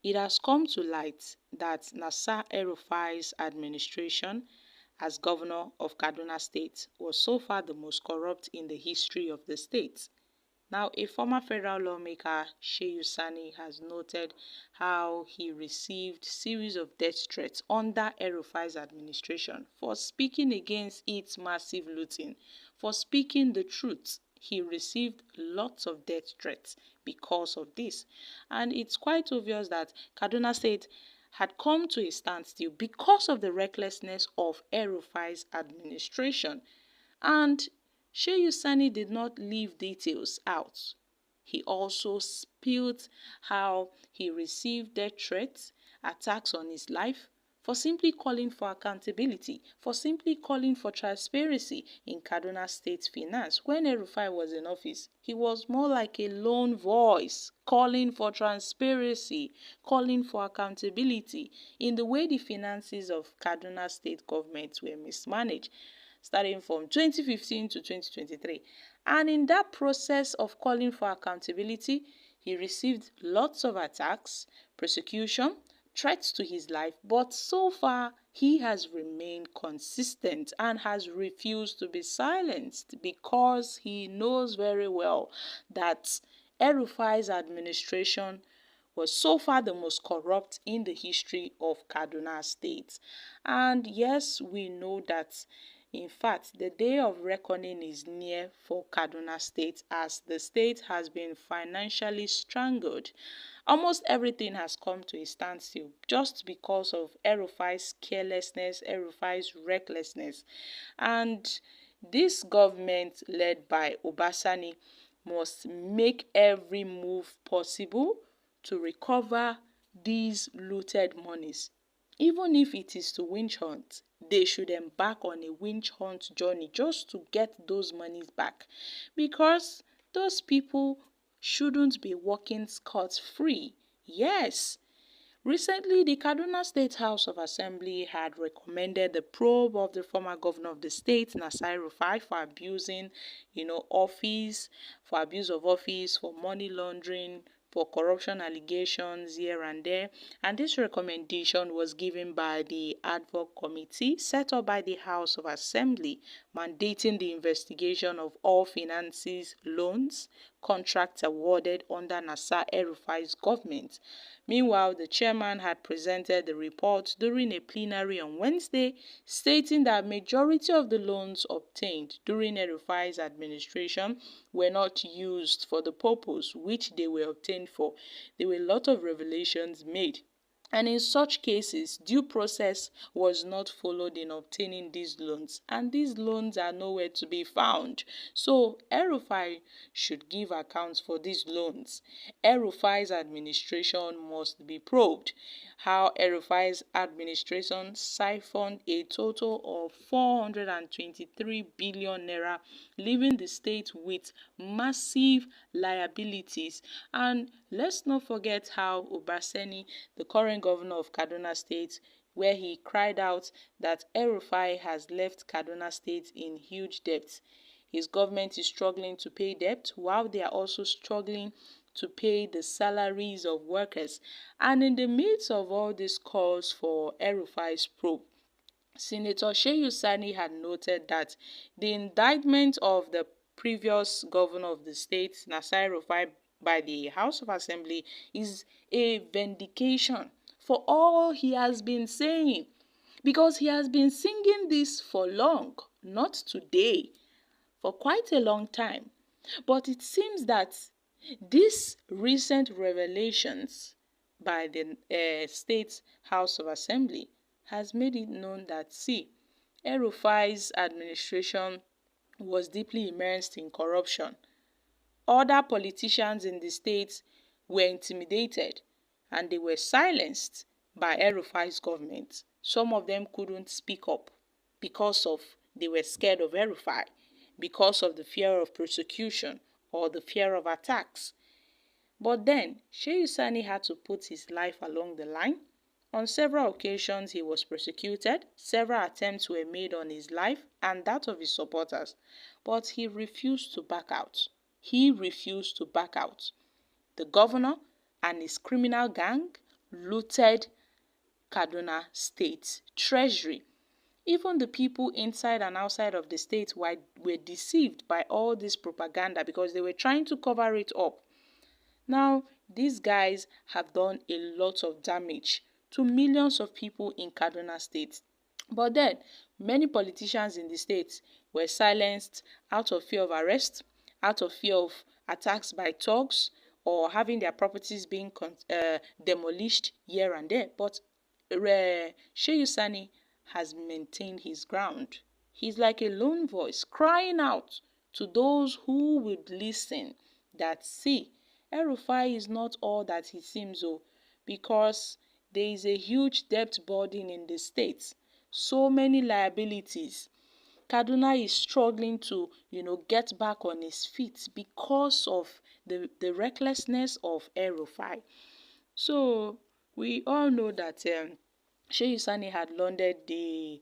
It has come to light that El-Rufai's administration as governor of Kaduna State was so far the most corrupt in the history of the state. Now, a former federal lawmaker, Shehu Sani, has noted how he received series of death threats under El-Rufai's administration for speaking against its massive looting, for speaking the truth. He received lots of death threats because of this. And it's quite obvious that Kaduna State had come to a standstill because of the recklessness of El-Rufai's administration. And Shehu Sani did not leave details out. He also spilled how he received death threats, attacks on his life, for simply calling for accountability, for simply calling for transparency in Kaduna State finance. When El-Rufai was in office, he was more like a lone voice, calling for transparency, calling for accountability in the way the finances of Kaduna State government were mismanaged, starting from 2015 to 2023. And in that process of calling for accountability, he received lots of attacks, persecution, threats to his life, but so far he has remained consistent and has refused to be silenced because he knows very well that El-Rufai's administration was so far the most corrupt in the history of Kaduna State. And yes, we know that in fact, the day of reckoning is near for Kaduna State as the state has been financially strangled. Almost everything has come to a standstill just because of El-Rufai's carelessness, El-Rufai's recklessness. And this government led by Sani must make every move possible to recover these looted monies. Even if it is to winch hunt, they should embark on a winch hunt journey just to get those monies back, because those people shouldn't be walking scot-free. Yes, recently the Kaduna State House of Assembly had recommended the probe of the former governor of the state, El-Rufai, for abusing, office, for abuse of office, for money laundering, for corruption allegations here and there. And this recommendation was given by the ad hoc committee set up by the House of Assembly, mandating the investigation of all finances, loans, contracts awarded under El-Rufai's government. Meanwhile, the chairman had presented the report during a plenary on Wednesday, stating that majority of the loans obtained during El-Rufai's administration were not used for the purpose which they were obtained for. There were a lot of revelations made. And in such cases, due process was not followed in obtaining these loans, and these loans are nowhere to be found. So El-Rufai should give accounts for these loans. El-Rufai's administration must be probed. How El-Rufai's administration siphoned a total of 423 billion naira, leaving the state with massive liabilities. And let's not forget how Sani, the current governor of Kaduna State, where he cried out that El-Rufai has left Kaduna State in huge debt. His government is struggling to pay debt while they are also struggling to pay the salaries of workers. And in the midst of all these calls for El-Rufai's probe, Senator Shehu Sani had noted that the indictment of the previous governor of the state, El-Rufai, by the House of Assembly is a vindication for all he has been saying, because he has been singing this for long, not today, for quite a long time. But it seems that these recent revelations by the State House of Assembly has made it known that, see, El-Rufai's administration was deeply immersed in corruption. Other politicians in the state were intimidated and they were silenced by El-Rufai's government. Some of them couldn't speak up because they were scared of El-Rufai, because of the fear of persecution or the fear of attacks. But then, Shehu Sani had to put his life along the line. On several occasions, he was persecuted. Several attempts were made on his life and that of his supporters. But he refused to back out. He refused to back out. The governor and his criminal gang looted Kaduna State Treasury. Even the people inside and outside of the state were deceived by all this propaganda because they were trying to cover it up. Now, these guys have done a lot of damage to millions of people in Kaduna State. But then, many politicians in the state were silenced out of fear of arrest, out of fear of attacks by thugs, or having their properties being demolished here and there. But Shehu Sani has maintained his ground. He's like a lone voice crying out to those who would listen that see, El-Rufai is not all that he seems, because there is a huge debt burden in the state, so many liabilities. Kaduna is struggling to, get back on his feet because of the recklessness of El-Rufai. So we all know that Shehu Sani had lauded the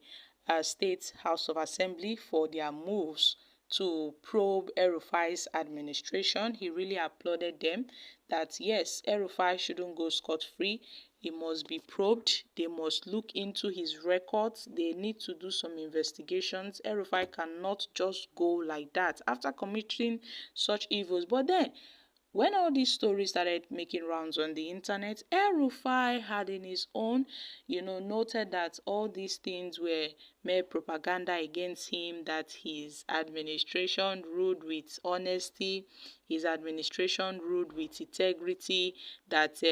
State House of Assembly for their moves to probe El-Rufai's administration. He really applauded them that yes, El-Rufai shouldn't go scot-free. He must be probed. They must look into his records. They need to do some investigations. El-Rufai cannot just go like that after committing such evils. But then, when all these stories started making rounds on the internet, El-Rufai had in his own, noted that all these things were mere propaganda against him, that his administration ruled with honesty, his administration ruled with integrity, that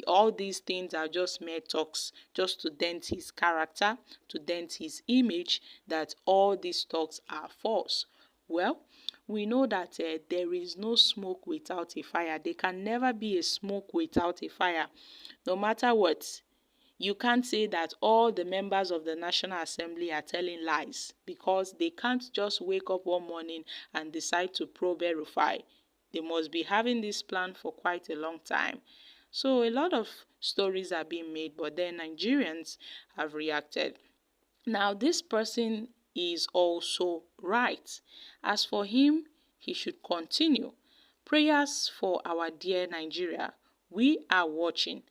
all these things are just mere talks, just to dent his character, to dent his image, that all these talks are false. Well, we know that there is no smoke without a fire. There can never be a smoke without a fire. No matter what, you can't say that all the members of the National Assembly are telling lies, because they can't just wake up one morning and decide to probe El-Rufai. They must be having this plan for quite a long time. So a lot of stories are being made, but then Nigerians have reacted. Now, this person is also right. As for him, he should continue. Prayers for our dear Nigeria. We are watching.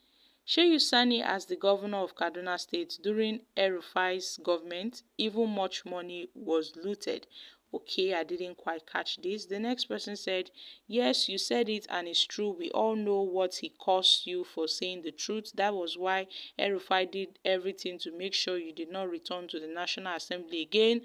Shehu Sani, as the governor of Kaduna State during El-Rufai's government, even much money was looted. Okay, I didn't quite catch this. The next person said, yes, you said it and it's true. We all know what he cost you for saying the truth. That was why El-Rufai did everything to make sure you did not return to the National Assembly again.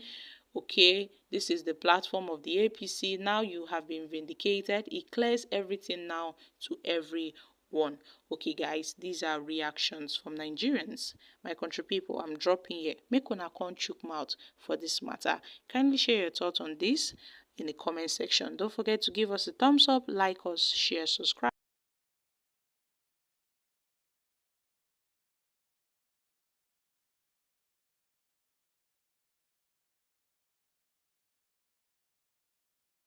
Okay, this is the platform of the APC. Now you have been vindicated. It clears everything now to everyone. Okay, guys, these are reactions from Nigerians. My country people, I'm dropping here. Make una come chook mouth for this matter. Kindly share your thoughts on this in the comment section. Don't forget to give us a thumbs up, like us, share, subscribe.